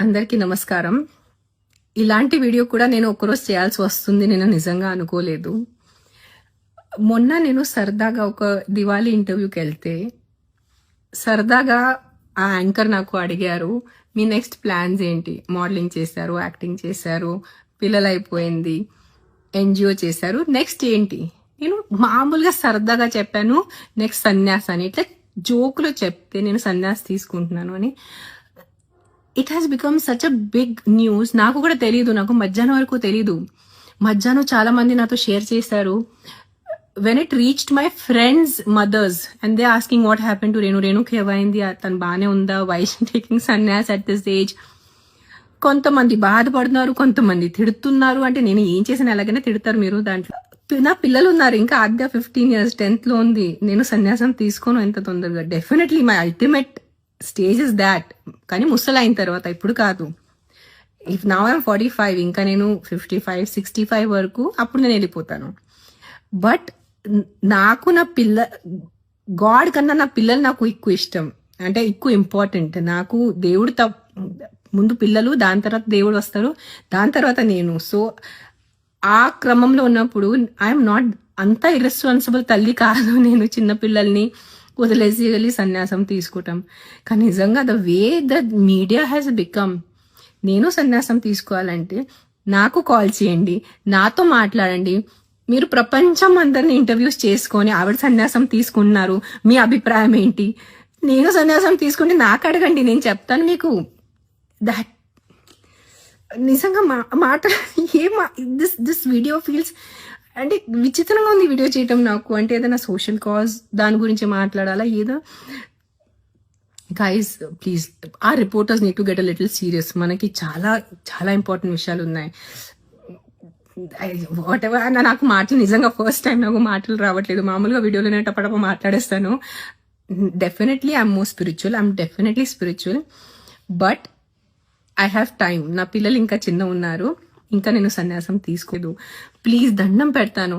అందరికీ నమస్కారం. ఇలాంటి వీడియో కూడా నేను ఒకరోజు చేయాల్సి వస్తుంది నేను నిజంగా అనుకోలేదు. మొన్న నేను సరదాగా ఒక దివాళీ ఇంటర్వ్యూకి వెళ్తే సరదాగా ఆ యాంకర్ నాకు అడిగారు, మీ నెక్స్ట్ ప్లాన్స్ ఏంటి? మోడలింగ్ చేశారు, యాక్టింగ్ చేశారు, పిల్లలు అయిపోయింది, ఎన్జిఓ చేశారు, నెక్స్ట్ ఏంటి? నేను మామూలుగా సరదాగా చెప్పాను నెక్స్ట్ సన్యాస్ అని. ఇట్లా జోకులో చెప్తే నేను సన్యాస్ తీసుకుంటున్నాను అని it has become such a big news. నాకు కూడా తెలియదు, నాకు మధ్యాహ్నం వరకు తెలీదు. మధ్యాహ్నం చాలా మంది నాతో షేర్ చేశారు. When it reached my friend's mothers and they asking what happen to రేణుకి ఏమైంది, తను బాగానే ఉందా, why she taking sanyas at this age. కొంతమంది బాధపడుతున్నారు, కొంతమంది తిడుతున్నారు. అంటే నేను ఏం చేసిన ఎలాగైనా తిడతారు మీరు దాంట్లో. నా పిల్లలు ఉన్నారు, ఇంకా ఆద్య 15 years 10th లో ఉంది. నేను సన్యాసం తీసుకోను ఎంత తొందరగా. Definitely my ultimate stage is that. కానీ ముసలైన తర్వాత, ఇప్పుడు కాదు. ఇఫ్ నౌ ఐఎమ్ 45, ఇంకా నేను 55 65 వరకు అప్పుడు నేను వెళ్ళిపోతాను. బట్ నాకు నా గాడ్ కన్నా నా పిల్లలు నాకు ఎక్కువ ఇష్టం, అంటే ఎక్కువ ఇంపార్టెంట్. నాకు దేవుడు ముందు పిల్లలు, దాని తర్వాత దేవుడు వస్తారు, దాని తర్వాత నేను. సో ఆ క్రమంలో ఉన్నప్పుడు ఐఎమ్ నాట్ అంత ఇర్రెస్పాన్సిబుల్ తల్లి కాదు నేను. చిన్న పిల్లల్ని వదిలేసి వెళ్ళి సన్యాసం తీసుకోవటం. కానీ నిజంగా the way the media has become, నేను సన్యాసం తీసుకోవాలంటే నాకు కాల్ చేయండి, నాతో మాట్లాడండి. మీరు ప్రపంచం అందరిని ఇంటర్వ్యూస్ చేసుకొని ఆవిడ సన్యాసం తీసుకున్నారు, మీ అభిప్రాయం ఏంటి? నేను సన్యాసం తీసుకుంటే నాకు అడగండి, నేను చెప్తాను మీకు. దట్ నిజంగా మాట దిస్ వీడియో ఫీల్స్ అంటే విచిత్రంగా ఉంది వీడియో చేయటం నాకు. అంటే ఏదైనా సోషల్ కాజ్ దాని గురించి మాట్లాడాలా ఏదో. గైస్ ప్లీజ్, ఆ reporters need to get a little serious. మనకి చాలా చాలా ఇంపార్టెంట్ విషయాలు ఉన్నాయి. What ever. నాకు మాటలు నిజంగా ఫస్ట్ టైం నాకు మాటలు రావట్లేదు. మామూలుగా వీడియోలో నేను టపటప మాట్లాడేస్తాను. Definitely I'm more spiritual, I'm definitely spiritual, but I have time. నా పిల్లలు ఇంకా చిన్న ఉన్నారు, ఇంకా నేను సన్యాసం తీసుకోలేదు. ప్లీజ్ దండం పెడతాను.